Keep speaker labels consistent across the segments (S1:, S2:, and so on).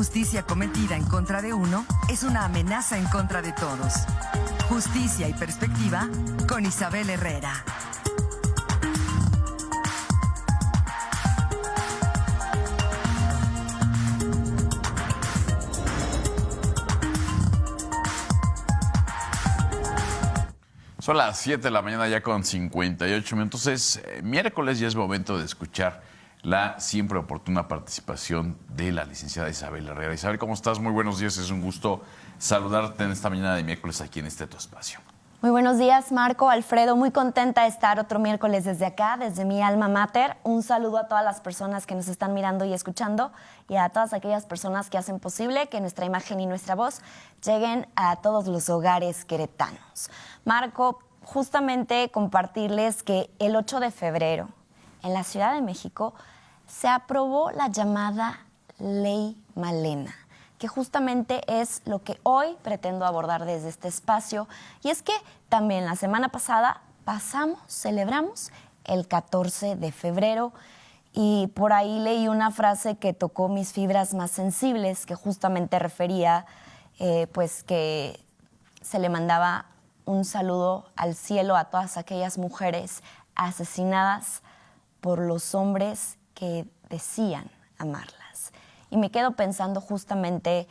S1: injusticia cometida en contra de uno es una amenaza en contra de todos. Justicia y perspectiva con Isabel Herrera.
S2: Son las 7 de la mañana ya con 58 minutos. Es miércoles y es momento de escuchar la siempre oportuna participación de la licenciada Isabel Herrera. Isabel, ¿cómo estás? Muy buenos días. Es un gusto saludarte en esta mañana de miércoles aquí en este tu espacio.
S3: Muy buenos días, Marco, Alfredo. Muy contenta de estar otro miércoles desde acá, desde mi alma mater. Un saludo a todas las personas que nos están mirando y escuchando y a todas aquellas personas que hacen posible que nuestra imagen y nuestra voz lleguen a todos los hogares queretanos. Marco, justamente compartirles que el 8 de febrero en la Ciudad de México se aprobó la llamada Ley Malena, que justamente es lo que hoy pretendo abordar desde este espacio. Y es que también la semana pasada celebramos el 14 de febrero y por ahí leí una frase que tocó mis fibras más sensibles, que justamente refería pues que se le mandaba un saludo al cielo a todas aquellas mujeres asesinadas por los hombres que decían amarlas. Y me quedo pensando justamente,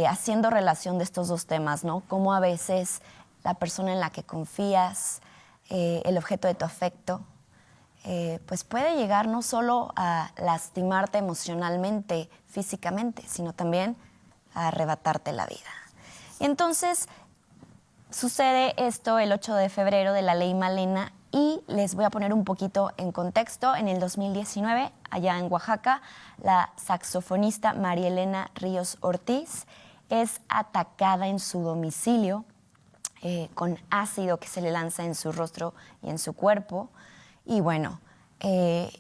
S3: haciendo relación de estos dos temas, ¿no? Cómo a veces la persona en la que confías, el objeto de tu afecto, pues puede llegar no solo a lastimarte emocionalmente, físicamente, sino también a arrebatarte la vida. Y entonces sucede esto el 8 de febrero de la Ley Malena. Y les voy a poner un poquito en contexto. En el 2019, allá en Oaxaca, la saxofonista María Elena Ríos Ortiz es atacada en su domicilio con ácido que se le lanza en su rostro y en su cuerpo. Y bueno,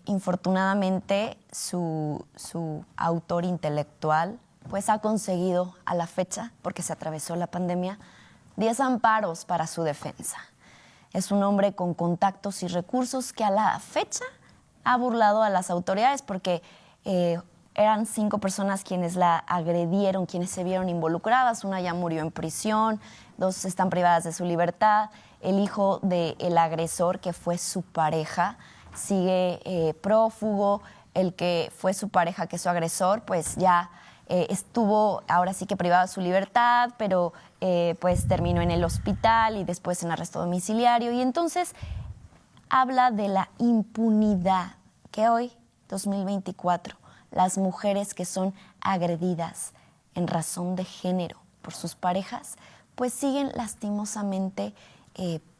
S3: infortunadamente su autor intelectual pues ha conseguido a la fecha, porque se atravesó la pandemia, 10 amparos para su defensa. Es un hombre con contactos y recursos que a la fecha ha burlado a las autoridades porque eran 5 personas quienes la agredieron, quienes se vieron involucradas. Una ya murió en prisión, 2 están privadas de su libertad. El hijo del agresor, que fue su pareja, sigue prófugo. El que fue su pareja, que es su agresor, pues ya estuvo ahora sí que privado de su libertad, pero pues terminó en el hospital y después en arresto domiciliario. Y entonces habla de la impunidad que hoy, 2024, las mujeres que son agredidas en razón de género por sus parejas, pues siguen lastimosamente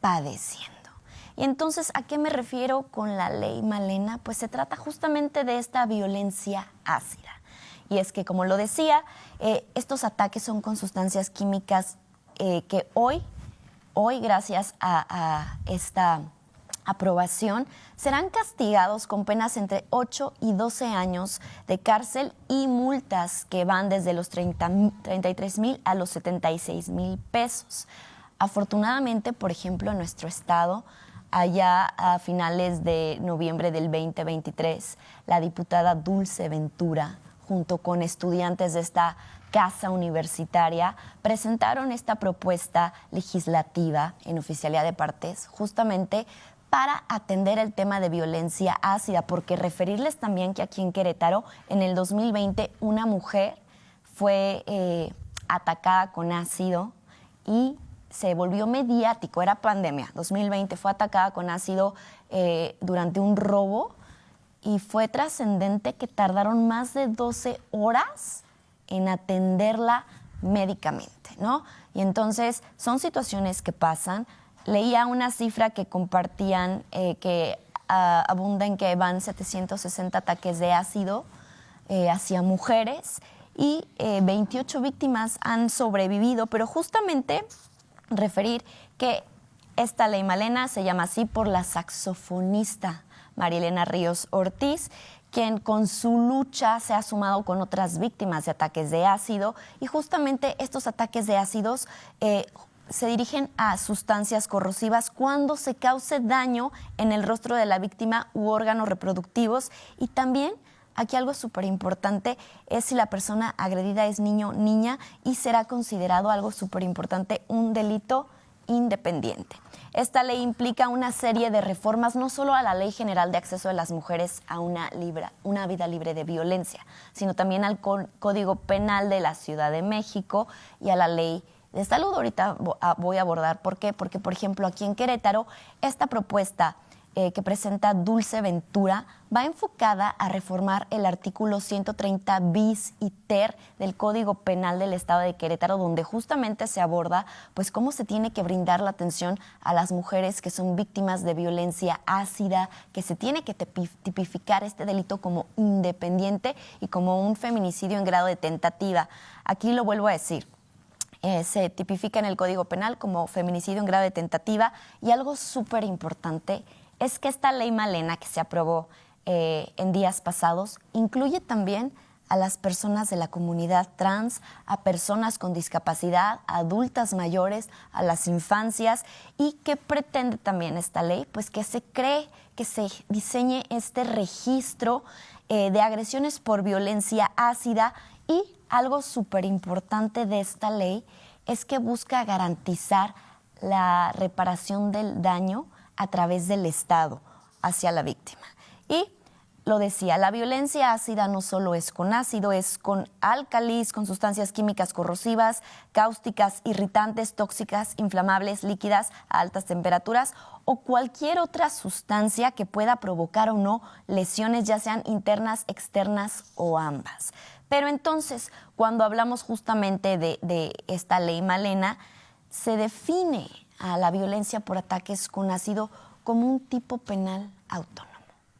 S3: padeciendo. Y entonces, ¿a qué me refiero con la Ley Malena? Pues se trata justamente de esta violencia ácida. Y es que, como lo decía, estos ataques son con sustancias químicas que hoy, gracias a esta aprobación, serán castigados con penas entre 8 y 12 años de cárcel y multas que van desde los 33,000 a los 76,000 pesos. Afortunadamente, por ejemplo, en nuestro estado, allá a finales de noviembre del 2023, la diputada Dulce Ventura, junto con estudiantes de esta casa universitaria, presentaron esta propuesta legislativa en oficialía de partes, justamente para atender el tema de violencia ácida, porque referirles también que aquí en Querétaro, en el 2020, una mujer fue atacada con ácido y se volvió mediático, era pandemia, 2020, fue atacada con ácido durante un robo. Y fue trascendente que tardaron más de 12 horas en atenderla médicamente, ¿no? Y entonces son situaciones que pasan. Leía una cifra que compartían que abunda en que van 760 ataques de ácido hacia mujeres y 28 víctimas han sobrevivido, pero justamente referir que esta Ley Malena se llama así por la saxofonista María Elena Ríos Ortiz, quien con su lucha se ha sumado con otras víctimas de ataques de ácido, y justamente estos ataques de ácidos se dirigen a sustancias corrosivas cuando se cause daño en el rostro de la víctima u órganos reproductivos, y también aquí algo súper importante es si la persona agredida es niño o niña y será considerado algo súper importante, un delito independiente. Esta ley implica una serie de reformas no solo a la Ley General de Acceso de las Mujeres a una vida libre de violencia, sino también al Código Penal de la Ciudad de México y a la Ley de Salud. Ahorita voy a abordar por qué. Porque, por ejemplo, aquí en Querétaro, esta propuesta que presenta Dulce Ventura va enfocada a reformar el artículo 130 bis y ter del Código Penal del Estado de Querétaro, donde justamente se aborda pues cómo se tiene que brindar la atención a las mujeres que son víctimas de violencia ácida, que se tiene que tipificar este delito como independiente y como un feminicidio en grado de tentativa. Aquí lo vuelvo a decir. Se tipifica en el Código Penal como feminicidio en grado de tentativa, y algo súper importante es que esta ley Malena que se aprobó en días pasados incluye también a las personas de la comunidad trans, a personas con discapacidad, a adultas mayores, a las infancias. ¿Y qué pretende también esta ley? Pues que se cree, que se diseñe este registro de agresiones por violencia ácida. Y algo súper importante de esta ley es que busca garantizar la reparación del daño a través del Estado hacia la víctima. Y lo decía, la violencia ácida no solo es con ácido, es con álcalis, con sustancias químicas corrosivas, cáusticas, irritantes, tóxicas, inflamables, líquidas a altas temperaturas o cualquier otra sustancia que pueda provocar o no lesiones, ya sean internas, externas o ambas. Pero entonces, cuando hablamos justamente de esta ley Malena, se define a la violencia por ataques con ácido como un tipo penal autónomo,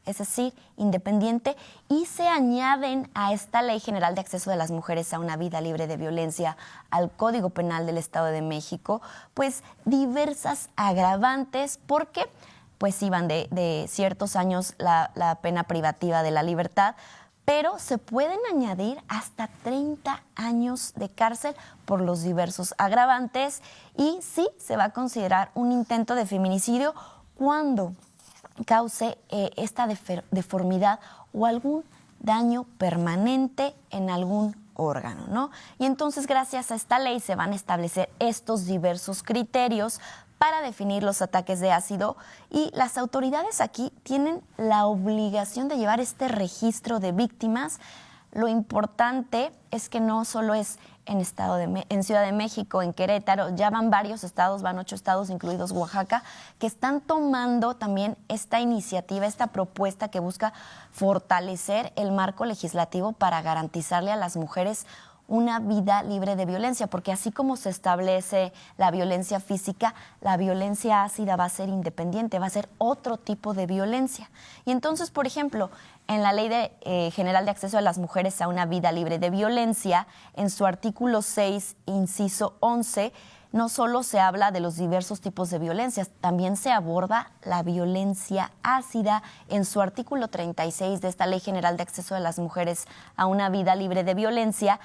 S3: es decir, independiente, y se añaden a esta Ley General de Acceso de las Mujeres a una vida libre de violencia, al Código Penal del Estado de México, pues diversas agravantes, porque pues iban de ciertos años la pena privativa de la libertad, pero se pueden añadir hasta 30 años de cárcel por los diversos agravantes, y sí se va a considerar un intento de feminicidio cuando cause esta deformidad o algún daño permanente en algún órgano, ¿no? Y entonces, gracias a esta ley, se van a establecer estos diversos criterios para definir los ataques de ácido, y las autoridades aquí tienen la obligación de llevar este registro de víctimas. Lo importante es que no solo es en Ciudad de México, en Querétaro, ya van varios estados, van 8 estados, incluidos Oaxaca, que están tomando también esta iniciativa, esta propuesta que busca fortalecer el marco legislativo para garantizarle a las mujeres una vida libre de violencia, porque así como se establece la violencia física, la violencia ácida va a ser independiente, va a ser otro tipo de violencia. Y entonces, por ejemplo, en la Ley General de Acceso de las Mujeres a una vida libre de violencia, en su artículo 6, inciso 11, no solo se habla de los diversos tipos de violencias, también se aborda la violencia ácida. En su artículo 36 de esta Ley General de Acceso de las Mujeres a una vida libre de violencia,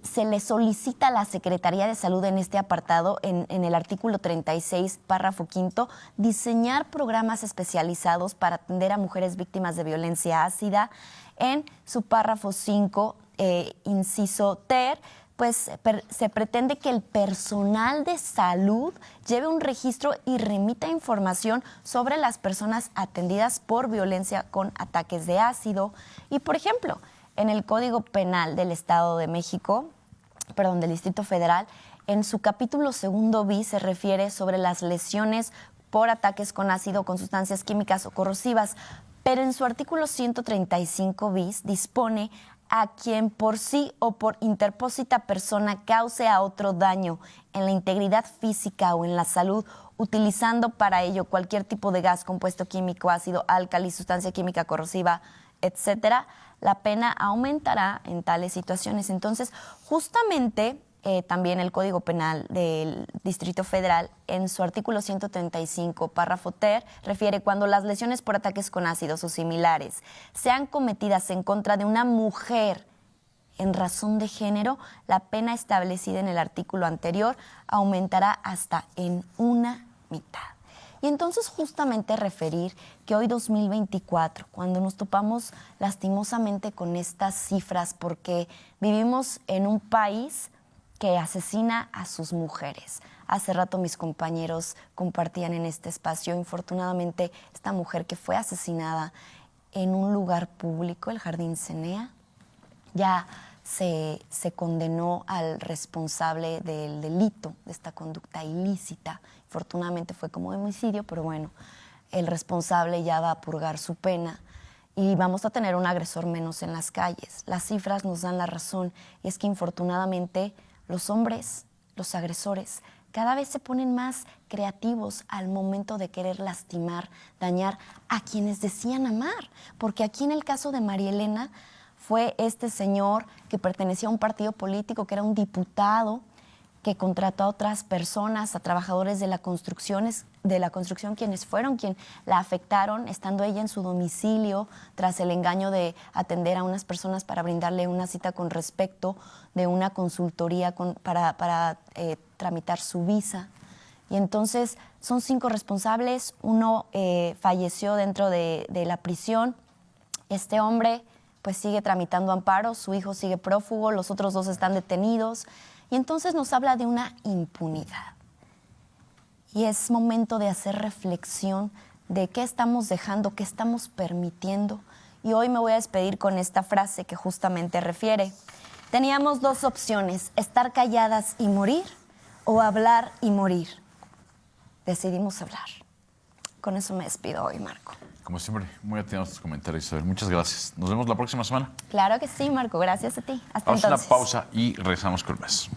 S3: se le solicita a la Secretaría de Salud en este apartado, en el artículo 36, párrafo 5, diseñar programas especializados para atender a mujeres víctimas de violencia ácida. En su párrafo 5, inciso ter, pues se pretende que el personal de salud lleve un registro y remita información sobre las personas atendidas por violencia con ataques de ácido. Y, por ejemplo, en el Código Penal del Estado de México, del Distrito Federal, en su capítulo 2 bis se refiere sobre las lesiones por ataques con ácido, con sustancias químicas o corrosivas, pero en su artículo 135 bis dispone: a quien por sí o por interpósita persona cause a otro daño en la integridad física o en la salud, utilizando para ello cualquier tipo de gas, compuesto químico, ácido, álcali, sustancia química corrosiva, etcétera, la pena aumentará en tales situaciones. Entonces, justamente también el Código Penal del Distrito Federal, en su artículo 135, párrafo ter, refiere: cuando las lesiones por ataques con ácidos o similares sean cometidas en contra de una mujer en razón de género, la pena establecida en el artículo anterior aumentará hasta en una mitad. Y entonces justamente referir que hoy 2024, cuando nos topamos lastimosamente con estas cifras, porque vivimos en un país que asesina a sus mujeres. Hace rato mis compañeros compartían en este espacio, infortunadamente, esta mujer que fue asesinada en un lugar público, el Jardín Cenea, ya se condenó al responsable del delito, de esta conducta ilícita. Afortunadamente fue como homicidio, pero bueno, el responsable ya va a purgar su pena y vamos a tener un agresor menos en las calles. Las cifras nos dan la razón y es que infortunadamente los hombres, los agresores, cada vez se ponen más creativos al momento de querer lastimar, dañar a quienes decían amar. Porque aquí en el caso de María Elena fue este señor que pertenecía a un partido político, que era un diputado, que contrató a otras personas, a trabajadores de la construcción, quienes fueron quien la afectaron, estando ella en su domicilio, tras el engaño de atender a unas personas para brindarle una cita con respecto de una consultoría para tramitar su visa. Y entonces son 5 responsables, uno falleció dentro de la prisión. Este hombre pues sigue tramitando amparo, su hijo sigue prófugo, los otros 2 están detenidos. Y entonces nos habla de una impunidad. Y es momento de hacer reflexión de qué estamos dejando, qué estamos permitiendo. Y hoy me voy a despedir con esta frase que justamente refiere. Teníamos 2 opciones, estar calladas y morir o hablar y morir. Decidimos hablar. Con eso me despido hoy, Marco.
S2: Como siempre, muy atentos a tus comentarios, Isabel. Muchas gracias. Nos vemos la próxima semana.
S3: Claro que sí, Marco. Gracias a ti. Hasta
S2: Vamos
S3: entonces.
S2: a una pausa y regresamos con más.